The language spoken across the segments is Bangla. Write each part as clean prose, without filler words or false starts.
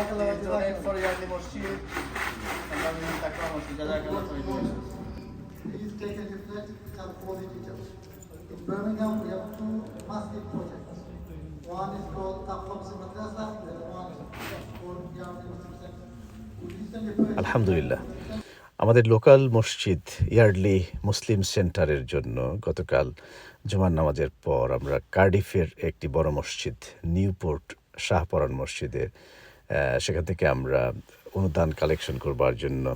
donate for Yardley Mosque and Birmingham Takwa Mosque. Jazakallah khairan. Please take a reflect which are positive. In Birmingham, we have two massive projects. One is called Taqwa Madrasa, the other one is called Yardley Muslim Center. We recently purchased আলহামদুলিল্লাহ, আমাদের লোকাল মসজিদ ইয়ার্ডলি মুসলিম সেন্টারের জন্য গতকাল জুমার নামাজের পর আমরা কার্ডিফের একটি বড় মসজিদ নিউপোর্ট শাহপরান মসজিদের সেখান থেকে আমরা অনুদান কালেকশন করবার জন্য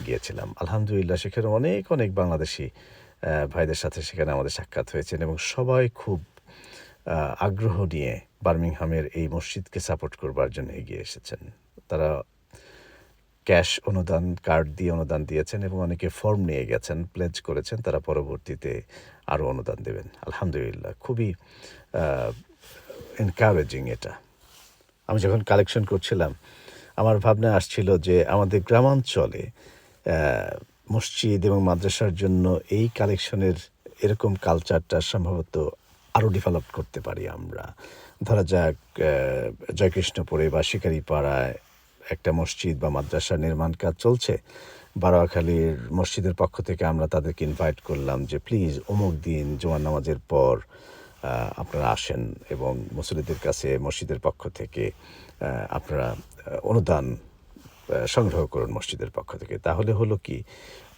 গিয়েছিলাম। আলহামদুলিল্লাহ, সেখানে অনেক অনেক বাংলাদেশি ভাইদের সাথে সেখানে আমাদের সাক্ষাৎ হয়েছেন এবং সবাই খুব আগ্রহ নিয়ে বার্মিংহামের এই মসজিদকে সাপোর্ট করবার জন্য এগিয়ে এসেছেন। তারা ক্যাশ অনুদান, কার্ড দিয়ে অনুদান দিয়েছেন এবং অনেকে ফর্ম নিয়ে গেছেন, প্লেজ করেছেন তারা পরবর্তীতে আরও অনুদান দেবেন। আলহামদুলিল্লাহ, খুবই এনকারেজিং এটা। আমি যখন কালেকশন করছিলাম আমার ভাবনা আসছিল যে আমাদের গ্রামাঞ্চলে মসজিদ এবং মাদ্রাসার জন্য এই কালেকশনের এরকম কালচারটা সম্ভবত আরও ডেভেলপ করতে পারি আমরা। ধরা যাক জয়কৃষ্ণপুরে বা শিকারিপাড়ায় একটা মসজিদ বা মাদ্রাসার নির্মাণ কাজ চলছে, বারোয়াখালীর মসজিদের পক্ষ থেকে আমরা তাদেরকে ইনভাইট করলাম যে প্লিজ অমুক দিন জুমার নামাজের পর আপনারা আসেন এবং মুসল্লিদের কাছে মসজিদের পক্ষ থেকে আপনারা অনুদান সংগ্রহ করুন মসজিদের পক্ষ থেকে। তাহলে হলো কি,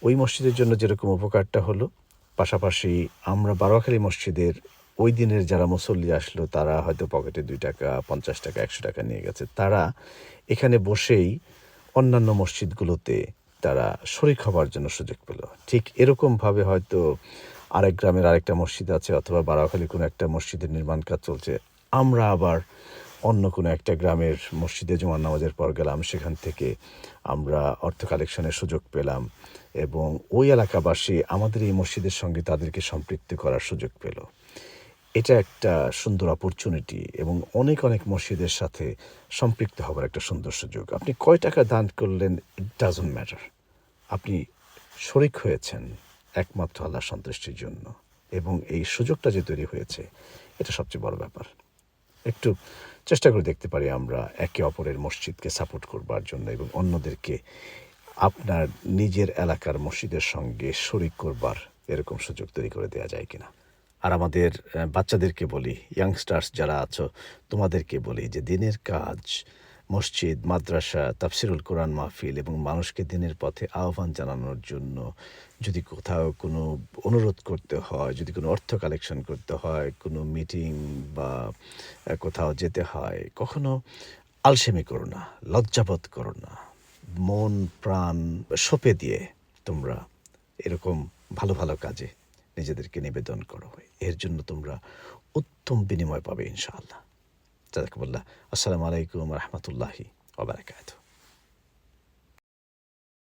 ওই মসজিদের জন্য যেরকম উপকারটা হলো, পাশাপাশি আমরা বারোয়াখালী মসজিদের ওই দিনের যারা মুসল্লি আসলো তারা হয়তো পকেটে 2 টাকা, 50 টাকা, 100 টাকা নিয়ে গেছে, তারা এখানে বসেই অন্যান্য মসজিদগুলোতে তারা শরিক হবার জন্য সুযোগ পেল। ঠিক এরকমভাবে হয়তো আরেক গ্রামের আরেকটা মসজিদ আছে অথবা বারোয়াখালী কোনো একটা মসজিদের নির্মাণ কাজ চলছে, আমরা আবার অন্য কোনো একটা গ্রামের মসজিদে জুমার নামাজের পর গেলাম, সেখান থেকে আমরা অর্থ কালেকশনের সুযোগ পেলাম এবং ওই এলাকাবাসী আমাদের এই মসজিদের সঙ্গে তাদেরকে সম্পৃক্ত করার সুযোগ পেল। এটা একটা সুন্দর অপরচুনিটি এবং অনেক অনেক মসজিদের সাথে সম্পৃক্ত হবার একটা সুন্দর সুযোগ। আপনি কয় টাকা দান করলেন, ইট ডাজন্ট ম্যাটার। আপনি শরিক হয়েছেন একমাত্র আল্লাহর সন্তুষ্টির জন্য এবং এই সুযোগটা যে তৈরি হয়েছে এটা সবচেয়ে বড় ব্যাপার। একটু চেষ্টা করে দেখতে পারি আমরা একে অপরের মসজিদকে সাপোর্ট করবার জন্য এবং অন্যদেরকে আপনার নিজের এলাকার মসজিদের সঙ্গে শরিক করবার এরকম সুযোগ তৈরি করে দেওয়া যায় কিনা। আর আমাদের বাচ্চাদেরকে বলি, ইয়াংস্টার্স যারা আছো তোমাদেরকে বলি যে দিনের কাজ, মসজিদ, মাদ্রাসা, তাফসিরুল কোরআন মাহফিল এবং মানুষকে দিনের পথে আহ্বান জানানোর জন্য যদি কোথাও কোনো অনুরোধ করতে হয়, যদি কোনো অর্থ কালেকশন করতে হয়, কোনো মিটিং বা কোথাও যেতে হয়, কখনো আলসেমি করো না, লজ্জাবোধ করো না, মন প্রাণ সঁপে দিয়ে তোমরা এরকম ভালো ভালো কাজে নিজেদেরকে নিবেদন করো। এর জন্য তোমরা উত্তম বিনিময় পাবে ইনশাআল্লাহ। জাযাকাল্লাহ। আসসালামু আলাইকুম ওয়া রাহমাতুল্লাহি ওয়া বারাকাতুহু।